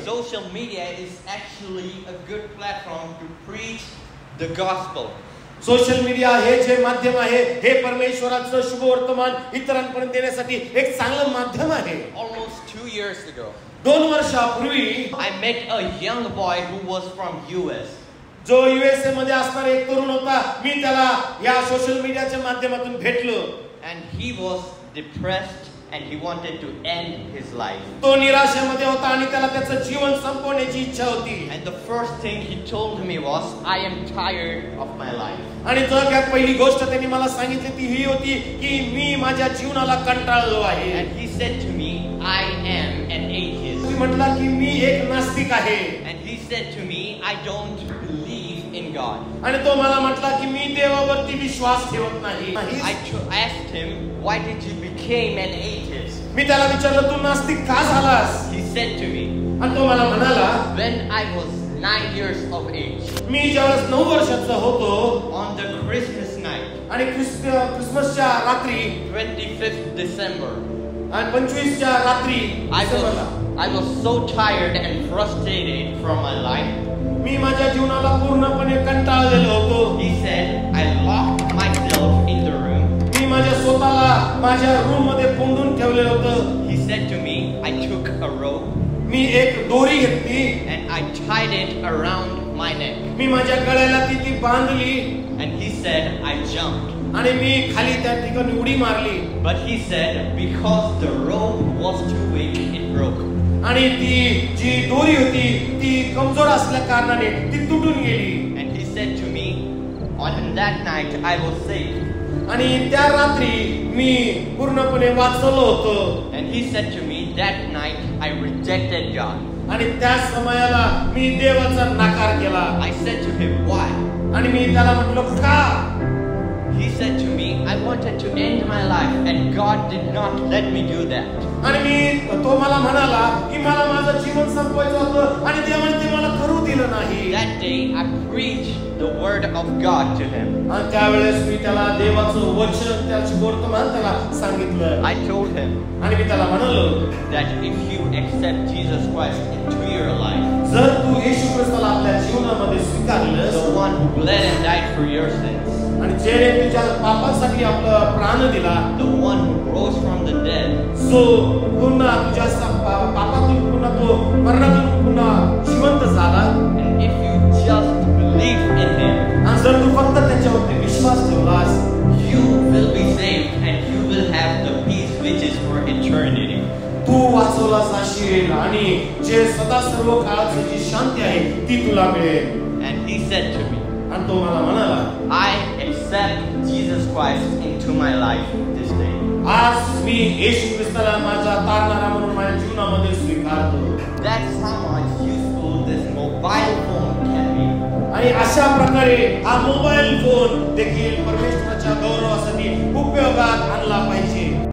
social media is actually a good platform to preach the gospel. Social media हे जे माध्यम आहे हे परमेश्वराचं शुभ वर्तमान इतरांपर्यंत देण्यासाठी एक चांगलं माध्यम आहे. Almost 2 years ago, 2 वर्षापूर्वी I met a young boy who was from US. जो USA मध्ये असणारा एक तरुण होता, मी त्याला या सोशल मीडियाच्या माध्यमातून भेटलो. And he was depressed and he wanted to end his life. तो निराशेमध्ये होता आणि त्याला त्याचं जीवन संपवण्याची इच्छा होती. And the first thing he told me was, I am tired of my life. आणि जगात पहिली गोष्ट त्यांनी मला सांगितली ती ही होती की मी माझ्या जीवनाला कंटाळलो आहे. And he said to me, I am an atheist. मी म्हटला की मी एक नास्तिक आहे. And he said to me, I don't believe in God. आणि तो मला म्हटला की मी देवावरती विश्वास ठेवत नाही. I asked him, why did you become an atheist? मी त्याला विचारलं तू नास्तिक का झालास? He said to me, आणि तो मला म्हणाला when I was 9 years of age, मी ज्यावेळेस 9 वर्षाचा होतो on the Christmas night, आणि क्रिसमसच्या रात्री 25th December, आणि 25च्या रात्री I was so tired and frustrated from my life. मी माझ्या जीवनाला पूर्णपणे कंटाळलेलो होतो. He said, I locked myself in the room. मी माझ्या स्वतःला माझ्या रूम मध्ये कोंडून ठेवलेलं होतं. He said to me, I took a rope मी एक दोरी घेतली and I tied it around my neck. मी माझ्या गळ्याला ती बांधली And he said, I jumped. आणि मी खाली त्या ठिकाणी उडी मारली. But he said, because the rope was too weak, it broke. आणि ती जी दोरी होती ती कमजोर असल्या कारणाने ती तुटून गेली. And he said to me, on that night I was saved. आणि त्या रात्री मी पूर्णपणे वाचलो होतो. And he said to me, that night I rejected God. आणि त्या समयाला मी देवाचा नकार केला. I said to him, why? आणि मी त्याला म्हटलो का? He said to me, I wanted to end my life and God did not let me do that. आणि तो मला म्हणाला की मला माझं जीवन संपवायचं होतं आणि देवाने ते मला करू दिलं नाही. That day I preached the word of God to him. आणि त्यावेळेस मी त्याला देवाचं वचन त्याचे वर्तमान त्याला सांगितलं. I told him आणि मी त्याला म्हणालो that if you accept Jesus Christ into your life, जर तू येशू ख्रिस्ताला आपल्या जीवनामध्ये स्वीकारलंस, the one who bled and died for your sins, आणि ज्याने तुझ्या पापांसाठी आपला प्राण दिला, the one who rose from the dead, जो पुन्हा तुझ्या पापातून पुन्हा तो मरणातून पुन्हा जिवंत झाला, and if you just believe in him, आणि जर तू फक्त त्याच्यावरती विश्वास ठेवलास, you will be saved and you will have the peace which is for eternity. तू वाचवला जाशील आणि जे सदा सर्व काळाची जी शांती आहे ती तुला मिळेल. And he said to me, आणि तो मला म्हणाला, I accept Jesus Christ into my life this day. आज मी येशू ख्रिस्ताला माझा तारणारा म्हणून माझ्या जीवनामध्ये स्वीकारतो. That's how much useful this mobile phone can be. आणि अशा प्रकारे हा मोबाईल फोन देखील परमेश्वराच्या गौरवासाठी उपयोगात आणला पाहिजे.